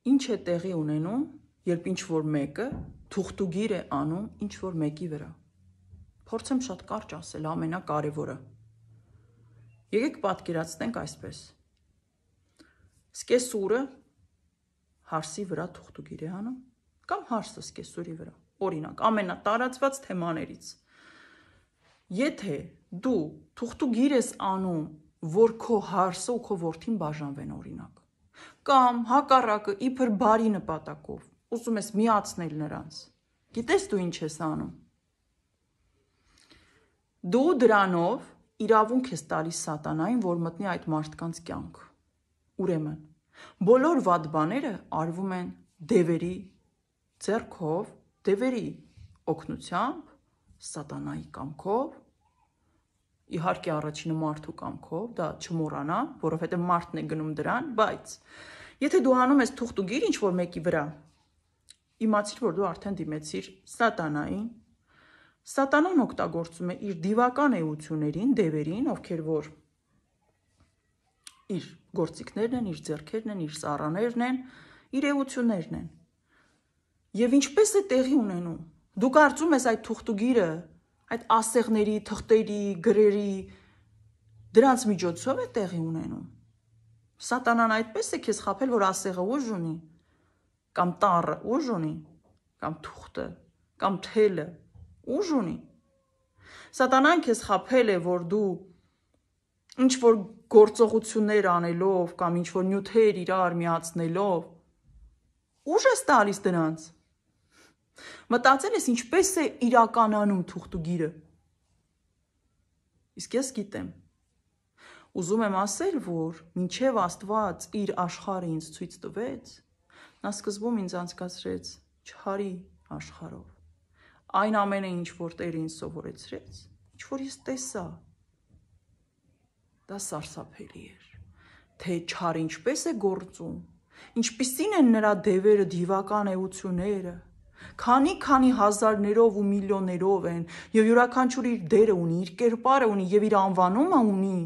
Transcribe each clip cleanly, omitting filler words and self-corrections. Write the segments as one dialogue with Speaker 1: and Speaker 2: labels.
Speaker 1: Ինչ է տեղի ունենում, երբ ինչ-որ մեկը թուղթուգիր է անում ինչ-որ մեկի վրա։ Փորձեմ շատ կարճ ասել, ամենակարևորը։ Եկեք պատկերացնենք այսպես։ Սկեսուրը հարսի վրա թուղթուգիր է անում, կամ հարսը սկեսուրի վրա։ Օրինակ, ամենատարածված թեմաներից։ Եթե դու թուղթուգիր ես անում, որ քո հարսը ու քո որդին բաժանվեն, օրինակ, կամ հակառակը իբր բարի նպատակով, ուզում ես միացնել նրանց, գիտես դու ինչ ես անում։ Դու դրանով իրավունք ես տալիս սատանային, որ մտնի այդ մարդկանց կյանք։ Ուրեմն, բոլոր վատ բաները արվում են դևերի ձեռքով, դևերի օգնությամբ, սատանայի կամքով, իհարկե առաջինը մարդու կամքով, դա չմոռանա, որովհետև մարդն է գնում դրան, բայց եթե դու անում ես թուղթուգիր ինչ-որ մեկի վրա, իմացիր, որ դու արդեն դիմեցիր սատանային, սատանան օգտագործում է իր դիվական էություններին, դևերին, ովքեր որ իր գործիքներն են, իր ձեռքերն են, իր սառաներն են, իր էություններն են։ Եվ ինչպես է տեղի ունենում։ Դու կարծում ես այդ թուղթուգիրը, այդ ասեղների, թղթերի, գրերի դրանց միջոցով է տեղի ունենում։ Սատանան այդպես է քեզ խաբել, որ ասեղը ուժ ունի, կամ տառը ուժ ունի, կամ թուղթը, կամ թելը ուժ ունի։ Սատանան քեզ խաբել է, որ դու ինչ-որ գործողություններ անելով, կամ ինչ-որ նյութեր իրար միացնելով, ուժ ես տալիս դրանց։ Մտածել ես ինչպես է իրականանում թուղթուգիրը։ Իսկ ես գիտեմ։ Ուզում եմ ասել, որ մինչև Աստված իր աշխարհը ինձ ցույց տվեց, նա սկզբում ինձ անցկացրեց չարի աշխարհով։ Այն ամենը, ինչ որ Տերը ինձ սովորեցրեց, ինչ որ ես տեսա, դա սարսափելի էր, թե չարը ինչպես է գործում, ինչպիսին են նրա դևերը, դիվական էությունները, քանի հազարներով ու միլիոններով են, եւ յուրաքանչյուր իր դերը ունի, իր կերպարը ունի եւ իր անվանումը ունի,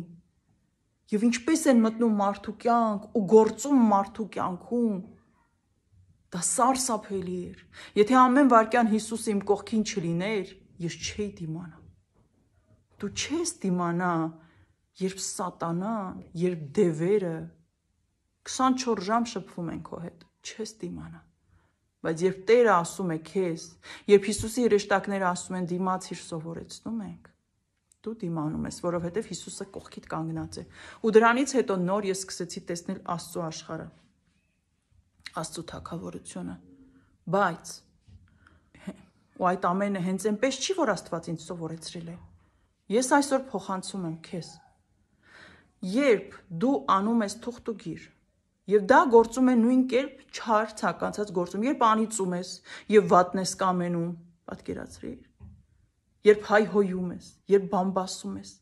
Speaker 1: եւ ինչպես են մտնում մարդու կյանք ու գործում մարդու կյանքում, դա սարսափելի էր։ Եթե ամեն վարքյան Հիսուսը իմ կողքին չլիներ, ես չէի դիմանա։ Դու չես դիմանա, երբ սատանան, երբ դևերը 24 ժամ շփվում են քո հետ, չես դիմանա։ Բայց երբ Տերը ասում է քեզ, երբ Հիսուսի հրեշտակները ասում են դիմացիր սովորեցնում ենք, դու դիմանում ես, որովհետև Հիսուսը կողքիդ կանգնած է։ Ու դրանից հետո նոր ես սկսեցի տեսնել Աստծո աշխարհը, Աստծո թագավորությունը։ Բայց ու այդ ամենը հենց այնպես չի, որ Աստված ինձ սովորեցրել է։ Ես այսօր փոխանցում եմ քեզ։ Երբ դու անում ես թուղթուգիր, եւ դա գործում է նույն կերպ չար ցանկացած գործում, երբ անիծում ես եւ վատն ես կամենում, պատկերացրիր, երբ հայհոյում ես, երբ բամբասում ես,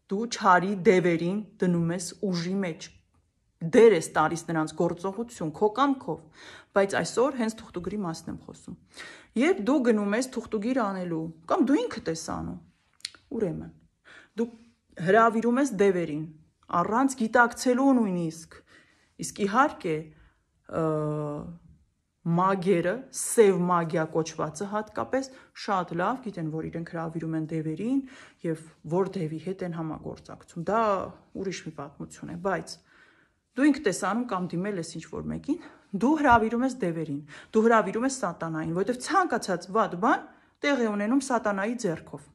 Speaker 1: դու չարի դևերին դնում ես ուժի մեջ, դեր ես տալիս նրանց գործողություն, քո կամքով, բայց այսօր հենց թուղթուգիրի մասն եմ խոսում։ Երբ դու գնում ես թուղթուգիր անելու, կամ դու ինքդ ես անում, ուրեմն, դու հրավիրում ես դևերին, առանց գիտակցելու նույնիսկ, իսկ իհարկե մագերը, սև մագիա կոչվածը հատկապես շատ լավ գիտեն, որ իրենք հրավիրում են դևերին եւ որ դևի հետ են համագործակցում, դա ուրիշ մի պատմություն է, բայց դու ինքդ ես անում կամ դիմել ես ինչ-որ մեկին, դու հրավիրում ես դևերին, դու հրավիրում ես սատանային, որովհետեւ ցանկացած վատ բան տեղի ունենում սատանայի ձեռքով,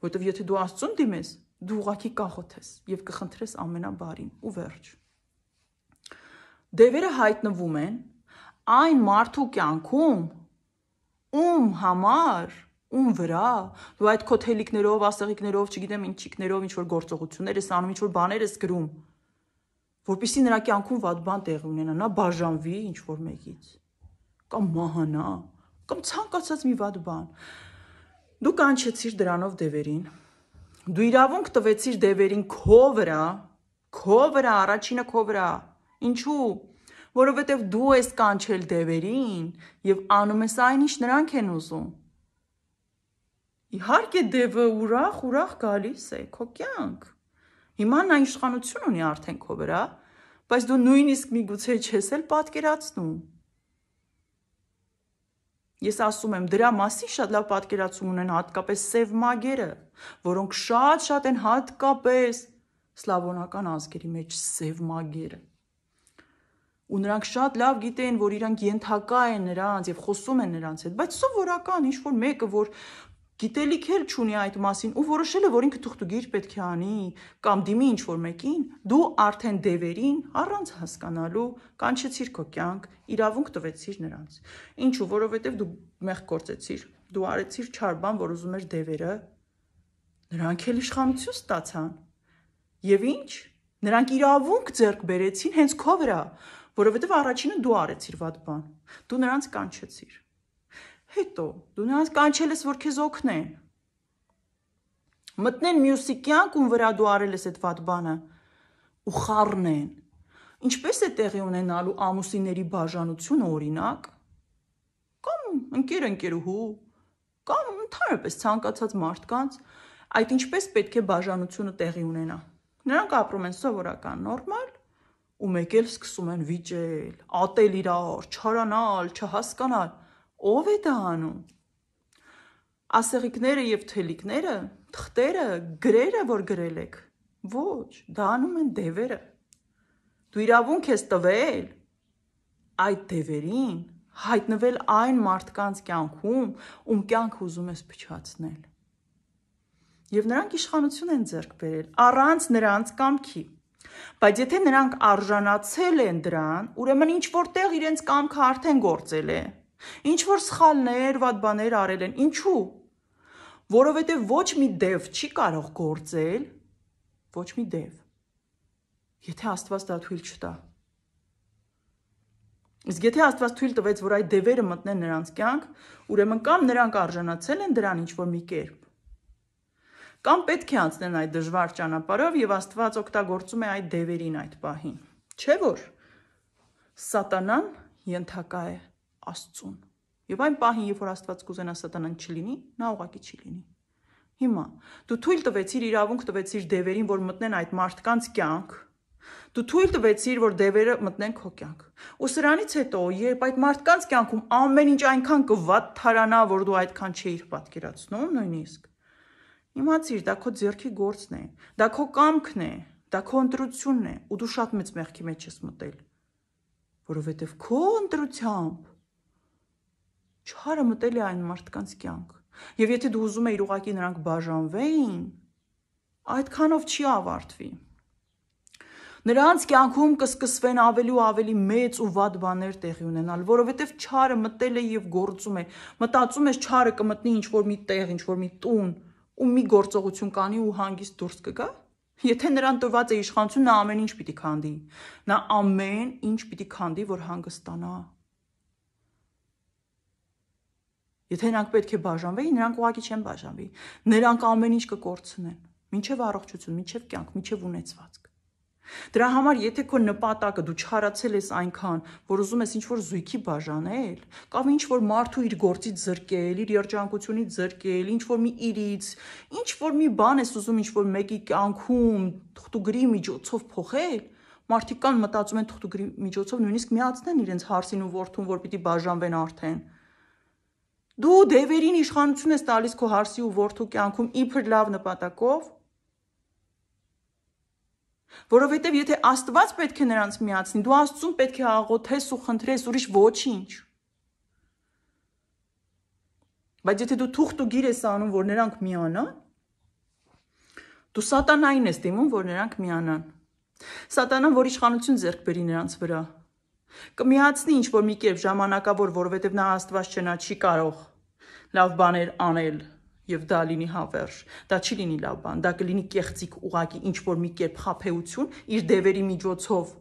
Speaker 1: որովհետեւ եթե դու Աստծուն դիմես, դու ուղղակի կախոթես եւ կխնդրես ամենաբարին ու վերջ։ Դևերը հայտնվում են այն մարդու կյանքում, ում համար, ում վրա, դու այդ քո թելիկներով, ասեղիկներով, չգիտեմ ինչիկներով, ինչ-որ գործողություններ ես անում, ինչ-որ բաներ ես գրում, որպեսզի նրա կյանքում վատ բան տեղի ունենա, նա բաժանվի ինչ-որ մեկից, կամ մահանա, կամ ցանկացած մի վատ բան։ Դու կանչեցիր դրանով դևերին, դու իրավունք տվեցիր դևերին քո վրա, առաջինը քո վրա, ինչու՞, որովհետև դու ես կանչել դևերին եւ անում ես այն, ինչ նրանք են ուզում։ Իհարկե դևը ուրախ գալիս է քո կյանք։ Հիմա նա իշխանություն ունի արդեն քո վրա, Բայց դու նույնիսկ միգուցե չես էլ պատկերացնում։ Ես ասում եմ, դրա մասին շատ լավ պատկերացում ունեն հատկապես սև մագերը, որոնք շատ են հատկապես սլավոնական ազգերի մեջ սև մագերը։ Ու նրանք շատ լավ գիտեն, որ իրանք ենթակա են նրանց եւ խոսում են նրանց հետ, բայց սովորական ինչ-որ մեկը, որ գիտելիք էլ չունի այդ մասին ու որոշել է, որ ինքը թուղթուգիր պետք է անի կամ դիմի ինչ-որ մեկին, դու արդեն դևերին առանց հասկանալու կանչեցիր քո կյանք, իրավունք տվեցիր նրանց։ Ինչու, որովհետև դու մեղք գործեցիր, դու արեցիր չար բան, որ ուզում էր դևերը, նրանք էլ իշխանություն ստացան։ Եվ ինչ, նրանք իրավունք ձեռք բերեցին հենց քո վրա, որովհետև առաջինը դու արեցիր վատ բան, դու նրանց կանչեցիր։ Հետո դու նրանց կանչել ես, որ քեզ օգնեն։ Մտնեն մյուսի կյանք, ում վրա դու արել ես այդ վատ բանը ու խառնեն։ Ինչպես է տեղի ունենալու ամուսինների բաժանությունը օրինակ, կամ ընկեր-ընկերուհու, կամ ընդհանրապես ցանկացած մարդկանց, այդ ինչպես պետք է բաժանությունը տեղի ունենա։ Նրանք ապրում են սովորական նորմալ ու մեկ էլ սկսում են վիճել, ատել իրար, չարանալ, չհասկանալ։ Ով է դա անում։ Ասեղիկները եւ թելիկները, թղթերը, գրերը, որ գրել եք։ Ոչ, դա անում են դևերը։ Դու իրավունք ես տվել այդ դևերին հայտնվել այն մարդկանց կյանքում, ում կյանք ուզում ես փչացնել։ Եվ նրանք իշխանություն են ձեռք բերել առանց նրանց կամքի։ Բայց եթե նրանք արժանացել են դրան, ուրեմն ինչ որտեղ իրենց կամքը արդեն գործել է։ Ինչ որ սխալներ, վատ բաներ արել են, ինչու։ Որովհետև ոչ մի դև չի կարող գործել, ոչ մի դև, եթե Աստված դա թույլ չտա։ Իսկ եթե Աստված թույլ տվեց, որ այդ դևերը մտնեն նրանց կյանք, ուրեմն կամ նրանք արժանացել են դրան ինչ-որ մի կերպ, կամ պետք է անցնեն այդ դժվար ճանապարհով եւ Աստված օգտագործում է այդ դևերին այդ պահին։ Չէ՞ որ Սատանան ենթակա է Աստծուն։ Եվ այն պահին, երբ որ Աստված կուզենա Սատանան չլինի, նա ուղղակի չի լինի։ Հիմա դու թույլ տվեցիր, իրավունք տվեցիր դևերին, որ մտնեն այդ մարդկանց կյանք։ Դու թույլ տվեցիր, որ դևերը մտնեն քո կյանք։ Ու սրանից հետո, երբ այդ մարդկանց կյանքում ամեն ինչ այնքան կվատ թարանա, որ դու այդքան չէիր պատկերացնում նույնիսկ, իմացիր, դա քո ձեռքի գործն է, դա քո կամքն է, դա քո ընտրությունն է, ու դու շատ մեծ մեղքի մեջ ես մտել, որովհետև քո ընտրությամբ չարը մտել է այն մարդկանց կյանք։ Եվ եթե դու ուզում էիր ուղղակի նրանք բաժանվեին, այդքանով չի ավարտվի։ Նրանց կյանքում կսկսվեն ավելի ու ավելի մեծ ու վատ բաներ տեղի ունենալ, որովհետև չարը մտել է եւ գործում է։ Մտածում ես չարը կմտնի ինչ-որ մի տեղ, ինչ-որ մի տուն, ու մի գործողություն կանի ու հանգիստ դուրս կգա։ Եթե նրան տված է իշխանություն, նա ամեն ինչ պիտի քանդի։ Նա ամեն ինչ պիտի քանդի, որ հանգստանա։ Եթե նրանք պետք է բաժանվեին, նրանք ուղղակի չեն բաժանվի։ Նրանք ամեն ինչ կկորցնեն, մինչև առողջություն, մինչև կյանք, մինչև ունեցվածք։ Դրա համար, եթե քո նպատակը դու չարացել ես այնքան, որ ուզում ես ինչ-որ զույգի բաժանել, կամ ինչ-որ մարդու իր գործից զրկել, իր երջանկությունից զրկել, ինչ-որ մի իրից, ինչ-որ մի բան ես ուզում ինչ-որ մեկի կյանքում թղթուգրի միջոցով փոխել, մարդիկ կան մտածում են թղթուգրի միջոցով նույնիսկ միացնեն իրենց հարսին ու որդուն, որ պիտի բաժանվեն արդեն։ Դու դևերին իշխանություն ես տալիս քո հարսի ու որդու կյանքում իբր լավ նպատակով, որովհետև եթե Աստված պետք է նրանց միացնի, դու Աստծուն պետք է աղոթես ու խնդրես, ուրիշ ոչինչ։ Բայց եթե դու թուղթուգիր ես անում, որ նրանք միանան, դու Սատանային ես դիմում, որ նրանք միանան։ Սատանան, որ իշխանություն ձեռք բերի նրանց վրա, կմիացնի ինչ-որ մի կերպ ժամանակավոր, որովհետև նա Աստված չէ, նա չի կարող լավ բաներ անել եւ դա լինի հավերժ, դա չի լինի լավ բան, դա կլինի կեղծիք ուղակի ինչ-որ մի կերպ խաբեություն իր դևերի միջոցով։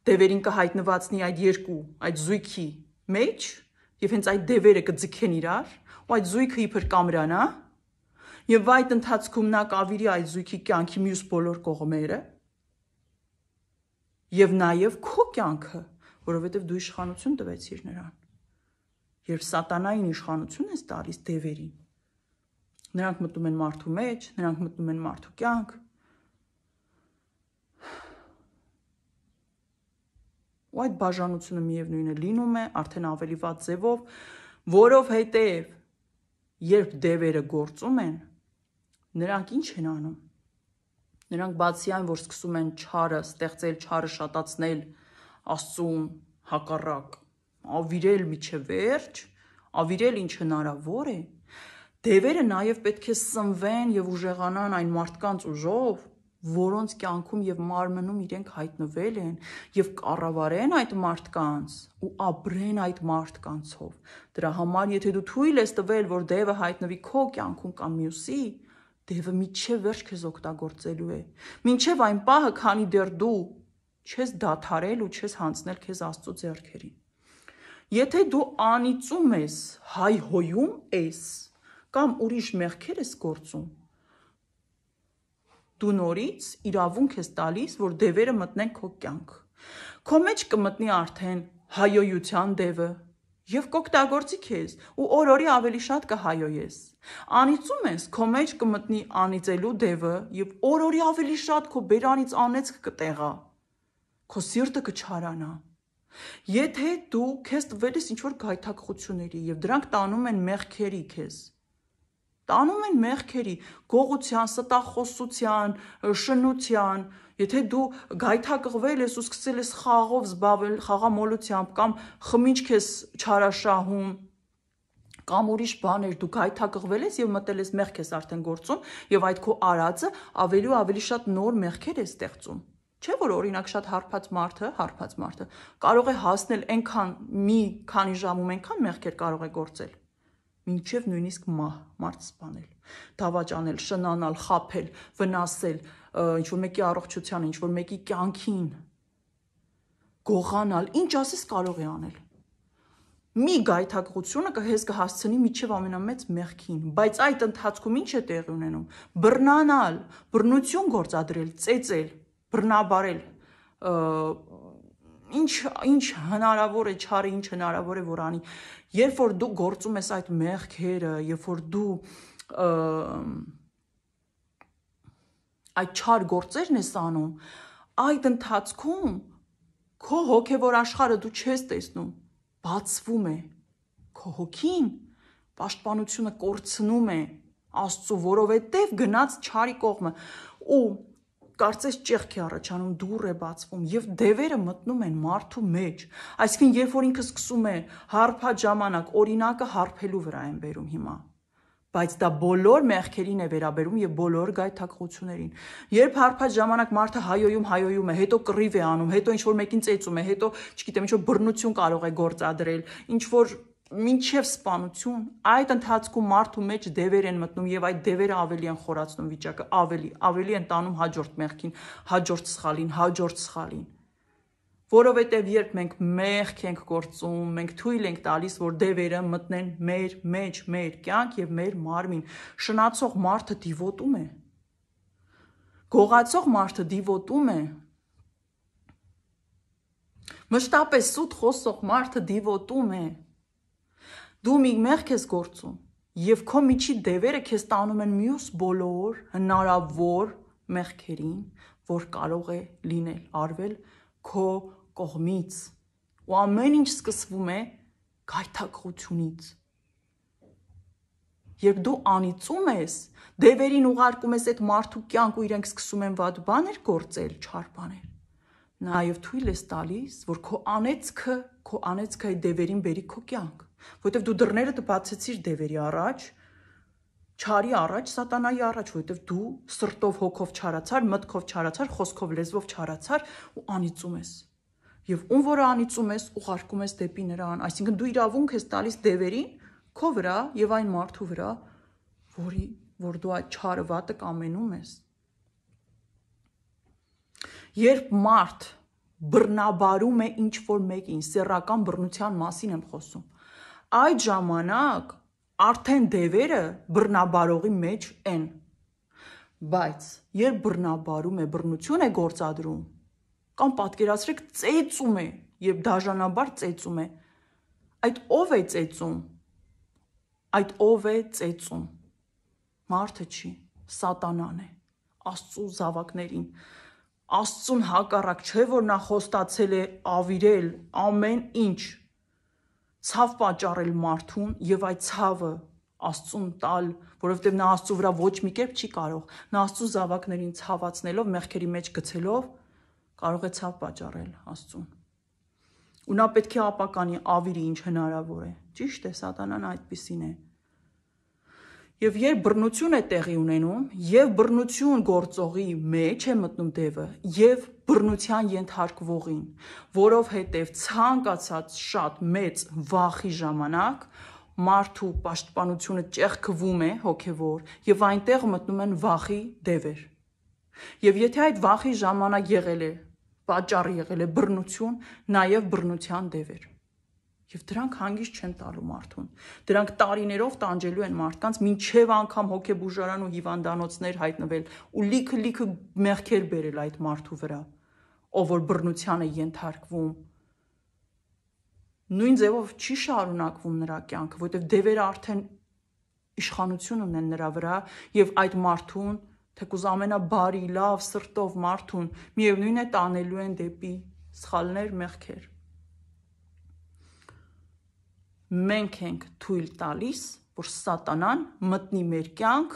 Speaker 1: Դևերին կհայտնվածնի այդ երկու, այդ զույգի մեջ եւ հենց այդ դևերը կձգեն իրար, ու այդ զույգը իբր կամրանա, եւ այդ ընթացքում նա կավիրի այդ զույգի կյանքի մյուս բոլոր կողմերը եւ նաեւ քո կյանքը, որովհետեւ դու իշխանություն տվեցիր նրան։ Երբ Սատանային իշխանություն ես տալիս դևերին, նրանք մտնում են մարդու մեջ, նրանք մտնում են մարդու կյանք, ու այդ բաժանությունը միևնույն է լինում է արդեն ավելի վատ ձևով, որովհետև երբ դևերը գործում են, նրանք ինչ են անում։ Նրանք բացի այն, որ սկսում են չարը ստեղծել, չարը շատացնել, Աստծուն հակառակ, ավիրել միջև վերջ, ավիրել ինչ հնարավոր է, դևերը նաև պետք է սնվեն եւ ուժեղանան այն մարդկանց ուժով, որոնց կյանքում եւ մարմնում իրենք հայտնվել են եւ կառավարեն այդ մարդկանց ու ապրեն այդ մարդկանցով։ Դրա համար, եթե դու թույլ ես տվել, որ դևը հայտնվի քո կյանքում կամ մյուսի, դևը միջև վերջ քեզ օգտագործելու է։ Մինչև այն պահը, քանի դեռ դու չես դադարել ու չես հանձնել քեզ Աստծո ձեռքերին։ Եթե դու անիծում ես, հայհոյում ես կամ ուրիշ մեղքեր ես գործում, դու նորից իրավունք ես տալիս, որ դևերը մտնեն քո կյանք։ Քո մեջ կմտնի արդեն հայոյության դևը եւ կօգտագործի քեզ ու օր-օրի ավելի շատ կհայոյես։ Անիծում ես, քո մեջ կմտնի անիծելու դևը եւ օր-օրի ավելի շատ քո բերանից անեծք կտեղա։ Քո սիրտը կչարանա։ Եթե դու քեզ տվել ես ինչ-որ գայթակղությունների եւ դրանք տանում են մեղքերի քեզ, տանում են մեղքերի, գողության, ստախոսության, շնության, եթե դու գայթակղվել ես ու սկսել ես խաղով զբաղվել, խաղամոլությամբ կամ խմիչք ես չարաշահում, կամ ուրիշ բաներ դու գայթակղվել ես եւ մտել ես մեղք ես արդեն գործում եւ այդ քո արածը ավելի ու ավելի շատ նոր մեղքեր է ստեղծում։ Չէ՞ որ օրինակ շատ հարբած մարդը կարող է հասնել այնքան մի քանի ժամում այնքան մեղքեր կարող է գործել, մինչև նույնիսկ մարդ սպանել, դավաճանել, շնանալ, խաբել, վնասել, ինչ-որ մեկի առողջությանը, ինչ-որ մեկի կյանքին, գողանալ, ինչ ասես կարող է անել։ Մի գայթակղությունը կհեզ կհասցնի միջև ամենամեծ մեղքին, բայց այդ ընթացքում ինչ է տեղի ունենում։ Բռնանալ, բռնություն գործադրել, ծեծել, բռնաբարել, ինչ հնարավոր է չարը, ինչ հնարավոր է որ անի, երբ որ դու գործում ես այդ մեղքերը, երբ որ դու այդ չար գործերն ես անում, այդ ընթացքում քո հոգևոր աշխարհը դու չես տեսնում, բացվում է, քո հոգին պաշտպանությունը կորցնում է Աստծո, որովհետև գնաց չարի կողմը ու կարծես ճեղք է առաջանում, դուռ է բացվում եւ դևերը մտնում են մարդու մեջ, այսինքն երբ որ ինքը սկսում է հարբած ժամանակ, օրինակը հարբելու վրա են բերում հիմա, բայց դա բոլոր մեղքերին է վերաբերում եւ բոլոր գայթակղություններին։ Երբ հարբած ժամանակ մարդը հայոյում է, հետո կռիվ է անում, հետո ինչ որ մեկին ծեծում է, հետո, չգիտեմ, ինչ որ բռնություն կարող է գործադրել, ինչ որ մինչև սպանություն, այդ ընթացքում մարդու մեջ դևեր են մտնում եւ այդ դևերը ավելի են խորացնում վիճակը, ավելի են տանում հաջորդ մեղքին, հաջորդ սխալին, որովհետեւ երբ մենք մեղք ենք գործում, մենք թույլ ենք տալիս, որ դևերը մտնեն մեր մեջ, մեր կյանք եւ մեր մարմին, շնացող մարդը դիվոտում է, գողացող մարդը դիվոտում է, մշտապես սուտ խոսող մարդը դիվոտում է։ Դու մի մեղք ես գործում եւ քո միջի դևերը քեզ տանում են մյուս բոլոր հնարավոր մեղքերին, որ կարող է լինել, արվել քո կողմից ու ամեն ինչ սկսվում է գայթակղությունից։ Երբ դու անիծում ես, դևերին ուղարկում ես այդ մարդու կյանք ու իրենք սկսում են վատ բաներ գործել, չար բաներ, նաեւ թույլ ես տալիս, որ քո անեծքը այդ դևերին բերի քո կյանք, որովհետև դու դռները բացեցիր դևերի առաջ, չարի առաջ, սատանայի առաջ, որովհետև դու սրտով, հոգով չարացար, մտքով չարացար, խոսքով, լեզվով չարացար ու անիծում ես։ Եվ ում որը անիծում ես, ուղարկում ես դեպի նրան, այսինքն դու իրավունք ես տալիս դևերին քո վրա եւ այն մարդու վրա, որ դու այդ չարը վատը կամենում ես։ Երբ մարդ բռնաբարում է ինչ որ մեկին, սեռական բռնության մասին եմ խոսում, այդ ժամանակ արդեն դևերը բռնաբարողի մեջ են, բայց երբ բռնաբարում է, բռնություն է գործադրում, կամ պատկերացրեք ծեծում է եւ դաժանաբար ծեծում է, այդ ով է ծեծում, մարդը չի, սատանան է, Աստծո զավակներին Աստծուն հակառակ չէ, որ նա խոստացել է ավիրել ամեն ինչ, ցավ պատճառել մարդուն եւ այդ ցավը Աստծուն տալ, որովհետեւ նա Աստծու վրա ոչ մի կերպ չի կարող, նա Աստծու զավակներին ցավացնելով, մեղքերի մեջ գցելով կարող է ցավ պատճառել Աստծուն։ Ու նա պետք է ապականի ավիրի ինչ հնարավոր է։ Ճիշտ է, սատանան այդպիսին է։ Եվ երբ բռնություն է տեղի ունենում, եւ բռնություն գործողի մեջ է մտնում դևը, եւ բռնության ենթարկվողին, որովհետեւ ցանկացած շատ մեծ վախի ժամանակ մարդու պաշտպանությունը ճեղքվում է հոգեվոր, եւ այնտեղ մտնում են վախի դևեր։ Եվ եթե այդ վախի ժամանակ եղել է, պատճառ եղել է բռնություն, նաեւ բռնության դևեր։ Եվ դրանք հանգիստ չեն տալու մարդուն։ Դրանք տարիներով տանջելու են մարդկանց, մինչև անգամ հոգեբուժարան ու հիվանդանոցներ հայտնվել ու լիքը մեղքեր բերել այդ մարդու վրա, ով որ բռնության է ենթարկվում։ Նույն ձևով չի շարունակվում նրա կյանքը, որովհետև դևերը արդեն իշխանություն ունեն նրա վրա եւ այդ մարդուն, թեկուզ ամենաբարի, լավ սրտով մարդուն, միևնույն է տանելու են դեպի սխալներ, մեղքեր։ Մենք ենք թույլ տալիս, որ սատանան մտնի մեր կյանք,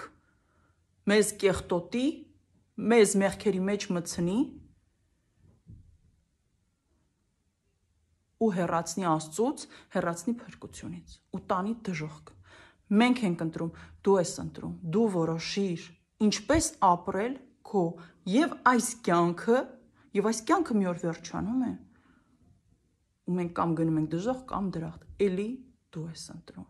Speaker 1: մեզ կեղտոտի, մեզ մեղքերի մեջ մտցնի ու հեռացնի Աստծուց, հեռացնի փրկությունից ու տանի դժոխք։ Մենք ենք ընտրում, դու ես ընտրում, դու որոշիր ինչպես ապրել քո եւ այս կյանքը մի օր վերջանում է ու մենք կամ գնում ենք դժոխք կամ դրախտ, էլի դու ես ընտրում։